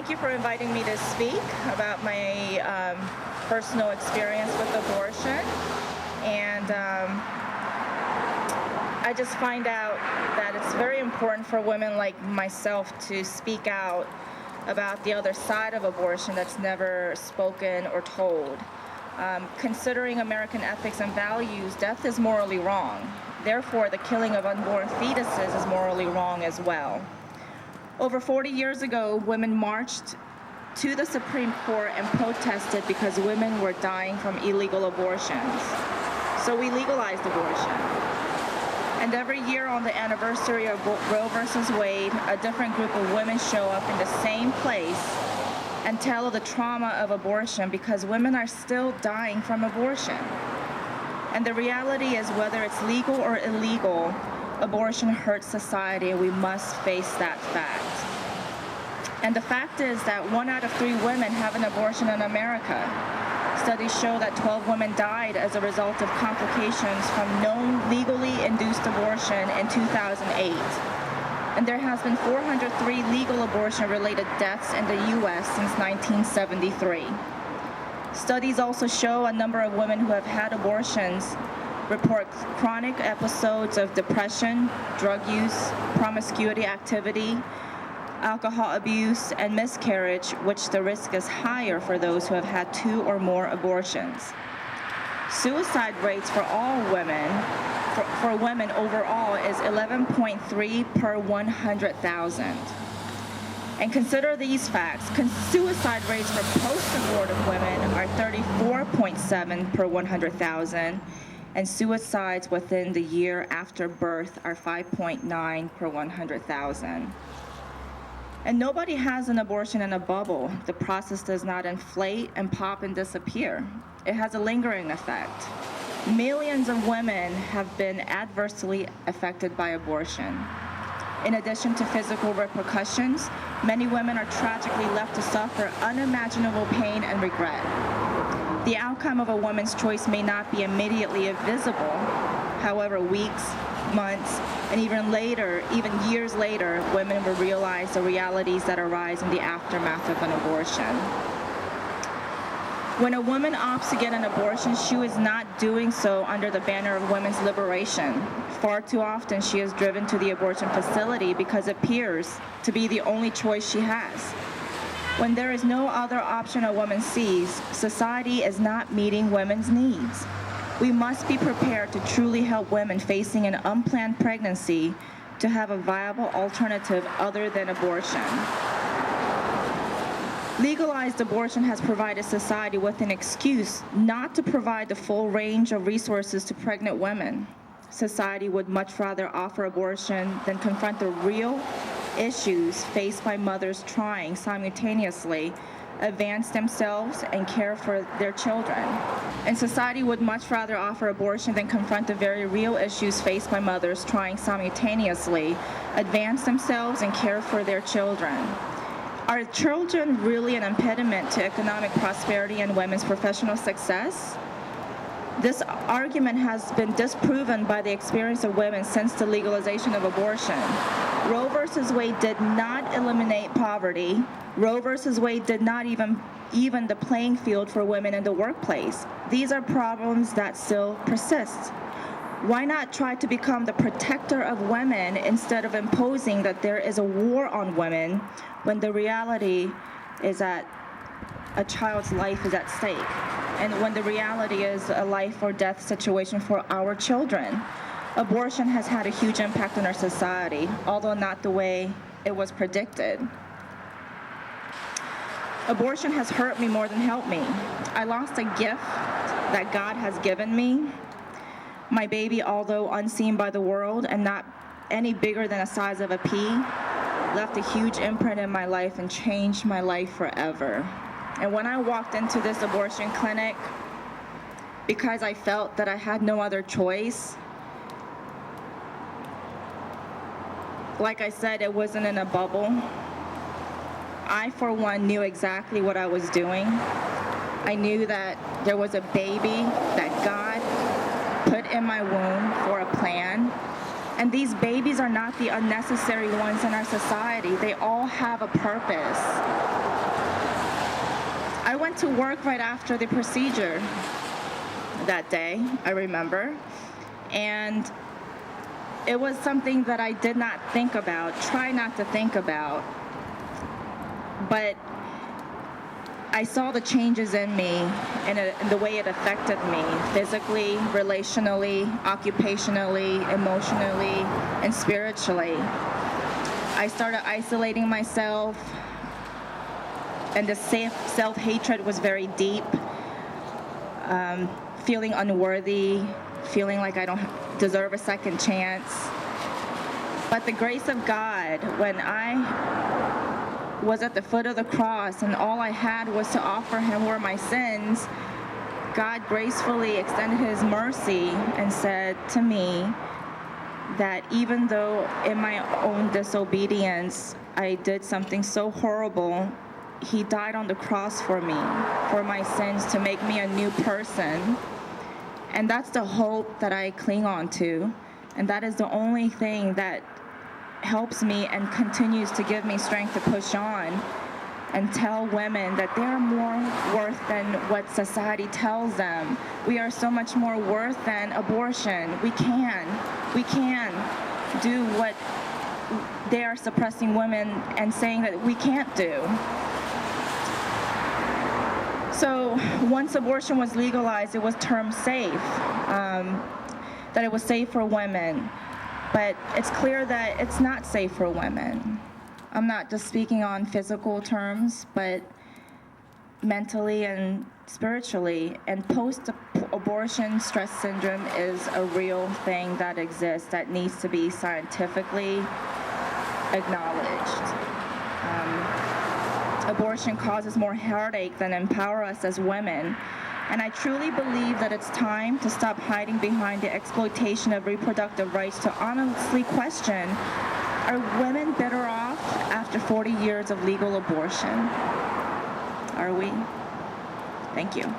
Thank you for inviting me to speak about my personal experience with abortion. And I just find out that it's very important for women like myself to speak out about the other side of abortion that's never spoken or told. Considering American ethics and values, death is morally wrong. Therefore, the killing of unborn fetuses is morally wrong as well. Over 40 years ago, women marched to the Supreme Court and protested because women were dying from illegal abortions. So we legalized abortion. And every year on the anniversary of Roe versus Wade, a different group of women show up in the same place and tell of the trauma of abortion because women are still dying from abortion. And the reality is, whether it's legal or illegal, abortion hurts society, and we must face that fact. And the fact is that 1 out of 3 women have an abortion in America. Studies show that 12 women died as a result of complications from known legally induced abortion in 2008. And there has been 403 legal abortion-related deaths in the U.S. since 1973. Studies also show a number of women who have had abortions report chronic episodes of depression, drug use, promiscuity activity, alcohol abuse, and miscarriage, which the risk is higher for those who have had 2 or more abortions. Suicide rates for all women, for women overall, is 11.3 per 100,000. And consider these facts. Suicide rates for post-abortive women are 34.7 per 100,000, and suicides within the year after birth are 5.9 per 100,000. And nobody has an abortion in a bubble. The process does not inflate and pop and disappear. It has a lingering effect. Millions of women have been adversely affected by abortion. In addition to physical repercussions, many women are tragically left to suffer unimaginable pain and regret. The outcome of a woman's choice may not be immediately visible. However, weeks, months, and even years later, women will realize the realities that arise in the aftermath of an abortion. When a woman opts to get an abortion, she is not doing so under the banner of women's liberation. Far too often, she is driven to the abortion facility because it appears to be the only choice she has. When there is no other option a woman sees, society is not meeting women's needs. We must be prepared to truly help women facing an unplanned pregnancy to have a viable alternative other than abortion. Legalized abortion has provided society with an excuse not to provide the full range of resources to pregnant women. Society would much rather offer abortion than confront the real issues faced by mothers trying simultaneously advance themselves and care for their children. And society would much rather offer abortion than confront the very real issues faced by mothers trying simultaneously advance themselves and care for their children. Are children really an impediment to economic prosperity and women's professional success? This argument has been disproven by the experience of women since the legalization of abortion. Roe versus Wade did not eliminate poverty. Roe versus Wade did not even the playing field for women in the workplace. These are problems that still persist. Why not try to become the protector of women instead of imposing that there is a war on women when the reality is that a child's life is at stake, and when the reality is a life or death situation for our children? Abortion has had a huge impact on our society, although not the way it was predicted. Abortion has hurt me more than helped me. I lost a gift that God has given me. My baby, although unseen by the world and not any bigger than the size of a pea, left a huge imprint in my life and changed my life forever. And when I walked into this abortion clinic, because I felt that I had no other choice, like I said, it wasn't in a bubble. I, for one, knew exactly what I was doing. I knew that there was a baby that God put in my womb for a plan, And these babies are not the unnecessary ones in our society. They all have a purpose. I went to work right after the procedure that day, I remember. And it was something that I did not think about, try not to think about. But I saw the changes in me and the way it affected me physically, relationally, occupationally, emotionally, and spiritually. I started isolating myself, and the self-hatred was very deep, feeling unworthy, feeling like I don't deserve a second chance. But the grace of God, when I was at the foot of the cross and all I had was to offer him were my sins, God gracefully extended his mercy and said to me that even though in my own disobedience I did something so horrible, he died on the cross for me, for my sins, to make me a new person. And that's the hope that I cling on to, and that is the only thing that helps me and continues to give me strength to push on and tell women that they're more worth than what society tells them. We are so much more worth than abortion. We can do what they are suppressing women and saying that we can't do. So once abortion was legalized, it was termed safe, that it was safe for women. But it's clear that it's not safe for women. I'm not just speaking on physical terms, but mentally and spiritually. And post-abortion stress syndrome is a real thing that exists that needs to be scientifically acknowledged. Abortion causes more heartache than empower us as women. And I truly believe that it's time to stop hiding behind the exploitation of reproductive rights to honestly question, are women better off after 40 years of legal abortion? Are we? Thank you.